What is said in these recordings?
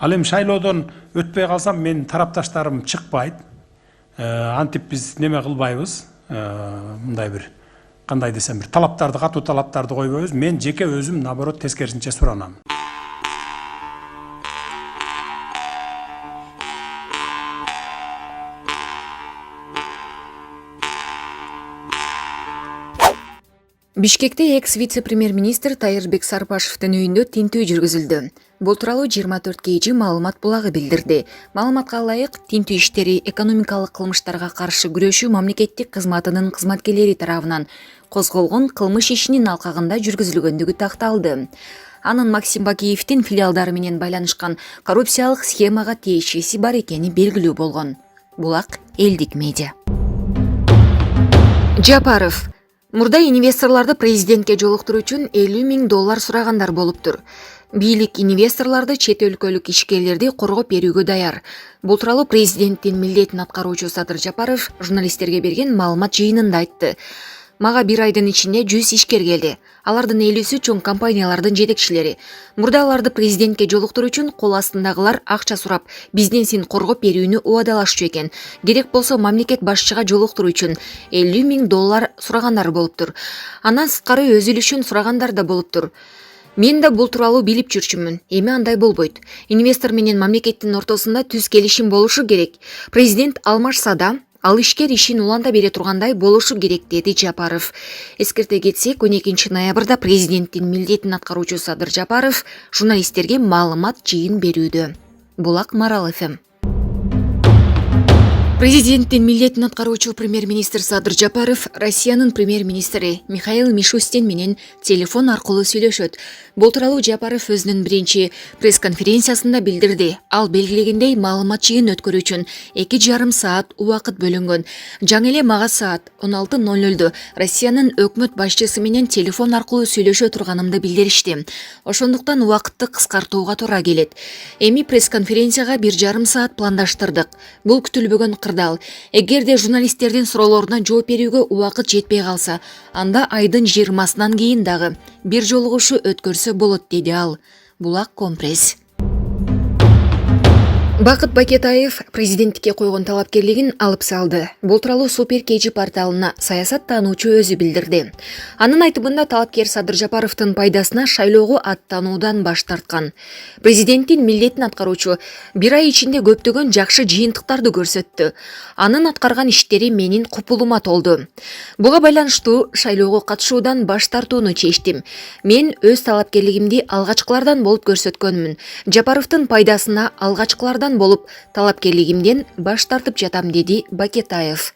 Ал эми шайлоодон өтпөй калсам менин тарапташтарым чыкпайт. Антип биз неме кылбайбыз. Мындай бир кандай десем бир талаптарды, катуу талаптарды койбойбуз. Мен жеке өзүм наоборот тескерисинче суранам. Бишкекте экс вице-премьер-министр Тайырбек Сарпашевдин үйүндө тинтүү жүргүзүлдү. Бул тууралуу 24 KG маалымат булагы билдирди. Маалыматка ылайык, тинтүү иштери экономикалык кылмыштарга каршы күрөшүү мамлекеттик кызматынын кызматкерлери тарабынан козголгон кылмыш ишинин алкагында жүргүзүлгөндүгү такталды. Анын Максим Бакиевдин филиалдары менен байланышкан коррупциялык схемага тиешеси бар экени белгилүү болгон. Булак элдик медиа. Жапаров: мурда инвесторларды президентке жолуктуруу үчүн $50,000 сурагандар болуптур. Бийлик инвесторларды чет өлкөлүк ишкерлерди коргоп берүүгө даяр. Бул тууралуу президенттин милдетин аткаруучу Садыр Жапаров журналисттерге берген маалымат жыйынында айтты. Мага бир айдын ичинде 100 ишкер келди. Алардын 50-сі чоң компаниялардын жетекчилери. Мурда аларды президентке жолуктуруу үчүн кол астындагылар акча сурап, бизнесин коргоп берүүнү убадалашчу экен. Керек болсо мамлекет башчыга жолуктуруу үчүн $50,000 сурагандар болуптур. Андан сырткары өз үлүшүн сурагандар да болуптур. Мен да бул тууралуу билип жүрчүмүн. Эми андай болбойт. Инвестор менен мамлекеттин ортосунда түз келишим болушу керек. Президент алмашса да, ал ишкер ишин уланта бере тургандай болушу керек, деди Жапаров. Эскерте кетсек, 12 ноябрда президенттин милдетин аткаруучу Садыр Жапаров журналисттерге маалымат жыйын берүүдө. Булак Марал ФМ. Президенттин милдетин аткаруучу премьер-министр Садыр Жапаров Россиянын премьер-министри Михаил Мишустин менен телефон аркылуу сүйлөшөт. Бул тууралуу Жапаров өзүнүн биринчи пресс-конференциясында билдирди. Ал белгилегендей, маалымат жыйын өткөрүү үчүн 2,5 саат убакыт бөлүнгөн. Жаңы эле мага саат 16:00 Россиянын өкмөт башчысы менен телефон аркылуу сүйлөшө турганымды билдиришти. Ошондуктан убакытты кыскартууга туура келет. Эми пресс-конференцияга 1,5 саат пландаштырдык. Бул күтүлбөгөн кырдаал. Эгерде журналисттердин суроолоруна жооп берүүгө убакыт жетпей калса, анда айдын 20-сынан кийин дагы бир жолугушуу өткөрсө болот, деди ал. Булак Компресс. Бакыт Бакетаев президенттикке койгон талапкерлигин алып салды. Бул тууралуу Супер KG порталына саясат таануучу өзү билдирди. Анын айтымында, талапкер Садыр Жапаровдун пайдасына шайлоого аттануудан баш тарткан. Президенттин милдетин аткаруучу бир ай ичинде көптөгөн жакшы жыйынтыктарды көрсөттү. Анын аткарган иштери менин купулума толду. Буга байланыштуу шайлоого катышуудан баш тартууну чечтим. Мен өз талапкерлигимди алгачкылардан болуп көрсөткөнмүн. Жапаровдун пайдасына алгачкылардан болуп талапкерлигимден баш тартып жатам, деди Бакетаев.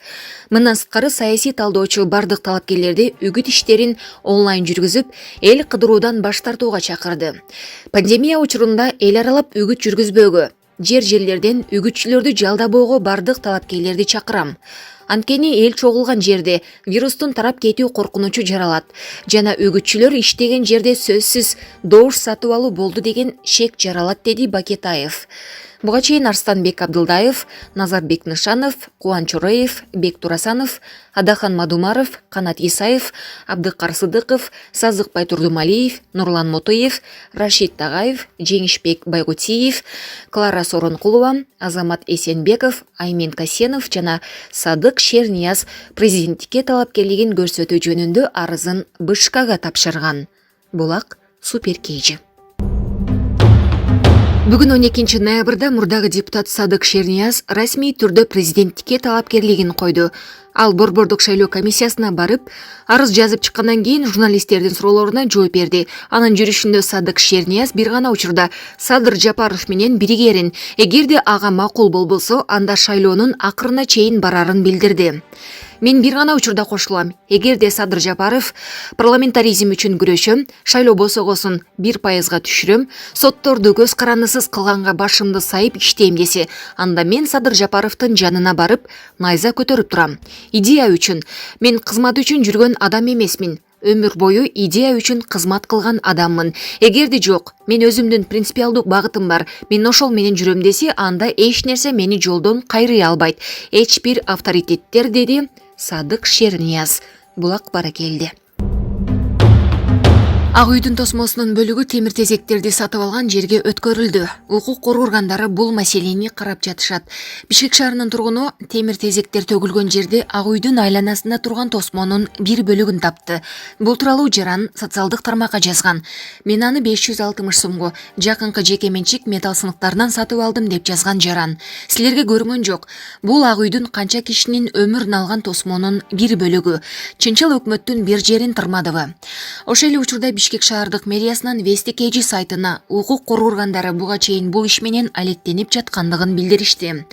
Мындан сырткары саясий талдоочу бардык талапкерлерди үгүт иштерин онлайн жүргүзүп, эл кыдыруудан баш тартууга чакырды. Пандемия учурунда эл аралап үгүт жүргүзбөөгө, жерлерден үгүтчүлөрдү жалдабоого бардык талапкерлерди чакырам. Анткени эл чогулган жерде вирустун тарап кетүү коркунучу жаралат. Жана үгүтчүлөр иштеген жерде сөзсүз добуш сатып алуу болду деген шек жаралат, деди Бакетаев. Буга чейин Арстанбек Абдылдаев, Назарбек Нышанов, Кубан Чореев, Бек Турасанов, Адахан Мадумаров, Канат Исаев, Абдыкар Сыдыков, Сазыкбай Турдумалиев, Нурлан Мотоев, Рашид Тагаев, Жеңишбек Байгутиев, Клара Соронкулова, Азамат Эсенбеков, Аймен Касенов жана Садык Шернияз президенттикке талапкерлигин көрсөтүү жөнүндө арызын БШКга тапшырган. Булак Супер KG. Бүгүн 12 ноябрда мурдагы депутат Садык Шернияз расмий түрдө президенттикке талапкерлигин койду. Ал борбордук шайлоо комиссиясына барып, арыз жазып чыккандан кийин журналисттердин суроолоруна жооп берди. Анын жүрүшүндө Садык Шернияз бир гана учурда Садыр Жапаров менен биригерин, эгерде ага макул болбосо, анда шайлоонун акырына чейин барарын билдирди. Мен бир гана учурда кошулам. Эгерде Садыр Жапаров парламентаризм үчүн күрөшөм, шайлоо босогосун 1%га түшүрөм, сотторду көз карандысыз кылганга башымды сайып иштейм десе, анда мен Садыр Жапаровдун жанына барып, найза көтөрүп турам. Идея үчүн. Мен кызмат үчүн жүргөн адам эмесмин. Өмүр бою идея үчүн кызмат кылган адаммын. Эгерде жок, мен өзүмдүн принципиалдуу багытым бар, мен ошол менен жүрөм десе, анда эч нерсе мени жолдон кайрый албайт. Эч бир авторитеттер, деди Садык Шернияз. Булак Баракелди. Ак үйдүн тосмосунун бөлүгү темир тезектерди сатып алган жерге өткөрүлдү. Укук коргоо органдары бул маселени карап жатышат. Бишкек шаарынын тургуну темир тезектер төгүлгөн жерде ак үйдүн айланасында турган тосмонун бир бөлүгүн тапты. Бул тууралуу жаран социалдык тармакка жазган. Мен аны 560 сомго жакынкы жеке менчик металл сыныктарынан сатып алдым деп жазган жаран. Силерге көрүнгөн жок. Бул ак үйдүн канча кишинин өмүрүн алган тосмонун бир бөлүгү. Чынчыл өкмөттүн бир жерин тырмадыбы? Ошол эле учурда Бишкек шаардык мэриясынын Вести KG сайтына укук коргоо органдары буга чейин бул иш менен алектенип жаткандыгын билдиришти.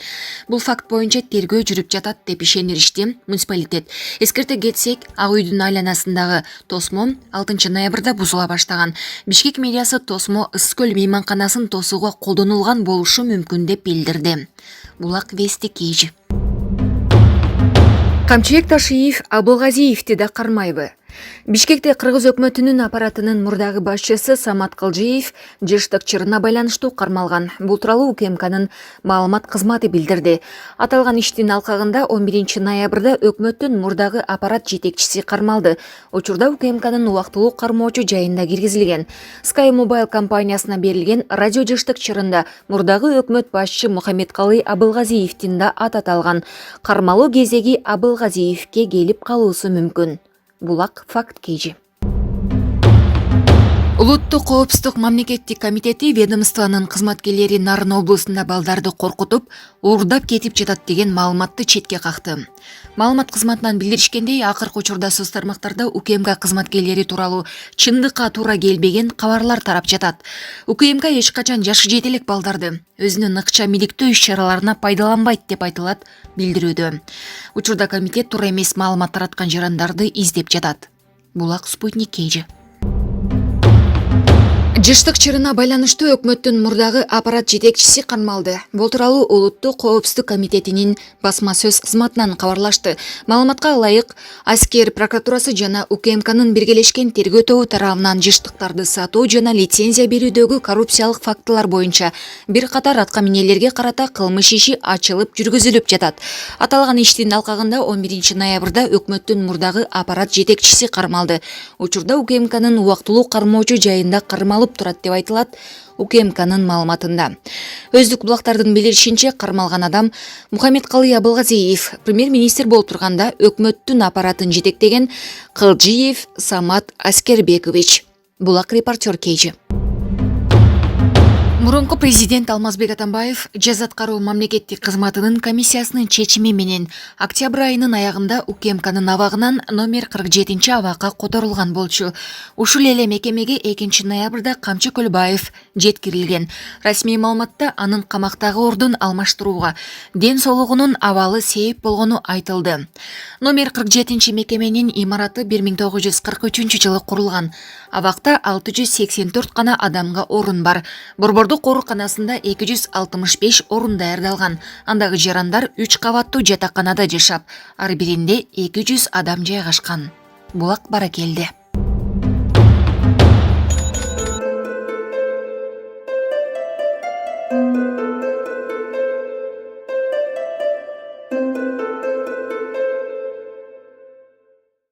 Бул факт боюнча тергөө жүрүп жатат деп ишениришти муниципалитет. Эскерте кетсек, ак үйдүн айланасындагы тосмо 6 ноябрда бузула баштаган. Бишкек мэриясы тосмо Ысык көл мейманканасын тосууга колдонулган болушу мүмкүн деп билдирди. Булак Вести KG. Камчыбек Ташиев Абылгазиевди да кармайбы? Бишкекте кыргыз өкмөтүнүн аппаратынын мурдагы башчысы Самат Кылжиев жыштык чырына байланыштуу кармалган. Бул тууралуу УКМКнын маалымат кызматы билдирди. Аталган иштин алкагында 11 ноябрда өкмөттүн мурдагы аппарат жетекчиси кармалды. Учурда УКМКнын убактылуу кармоочу жайында киргизилген. Sky Mobile компаниясына берилген радио жыштык чырында мурдагы өкмөт башчы Мухаммедкалый Абылгазиевдин да аты аталган. Кармалуу кезеги Абылгазиевке келип калуусу мүмкүн. Булак Факт KG. Улуттук коопсуздук мамлекеттик комитети ведомствонун кызматкерлери Нарын облусунда балдарды коркутуп, уурдап кетип жатат деген маалыматты четке какты. Маалымат кызматынан билдиришкендей, акыркы учурда соц тармактарда УКМК кызматкерлери тууралуу чындыкка туура келбеген кабарлар тарап жатат. УКМК эч качан жашы жете элек балдарды өзүнүн ыкча миликтөө иш-чараларына пайдаланбайт деп айтылат билдирүүдө. Учурда комитет туура эмес маалымат тараткан жарандарды издеп жатат. Булак Спутник KG. Жыштык чырына байланыштуу өкмөттүн мурдагы аппарат жетекчиси кармалды. Бул тууралуу Улуттук коопсуздук комитетинин басма сөз кызматынан кабарлашты. Маалыматка ылайык, аскер прокуратурасы жана УКМКнын биргелешкен тергөө тобу тарабынан жыштыктарды сатуу жана лицензия берүүдөгү коррупциялык фактылар боюнча бир катар атка минелерге карата кылмыш иши ачылып жүргүзүлүп жатат. Аталган иштин алкагында 11 ноябрда өкмөттүн мурдагы аппарат жетекчиси кармалды. Учурда УКМКнын убактылуу кармоочу жайында кармалып турат деп айтылат УКМКнын маалыматында. Өздүк булактардын билдиришинче, кармалган адам Мухаммедкалый Абылгазиев премьер-министр болуп турганда өкмөттүн аппаратын жетектеген Кылжиев Самат Аскербекович. Булак Репортер KG. Мурунку президент Алмазбек Атамбаев жаза аткаруу мамлекеттик кызматынын комиссиясынын чечими менен октябрь айынын аягында УКМКнын абагынан номер 47 абакка которулган болчу. Ушул эле мекемеге 2 ноябрда Камчы Көлбаев жеткирилген. Расмий маалыматта анын камактагы ордун алмаштырууга ден соолугунун абалы сейип болгону айтылды. Номер 47 мекеменин имараты 1943 жылы курулган. Абакта 684 гана адамга орун бар. Борбордук ооруканасында 265 орун даярдалган. Андагы жарандар 3 кабаттуу жатаканада жашап, ар биринде 200 адам жайгашкан. Булак Баракелди.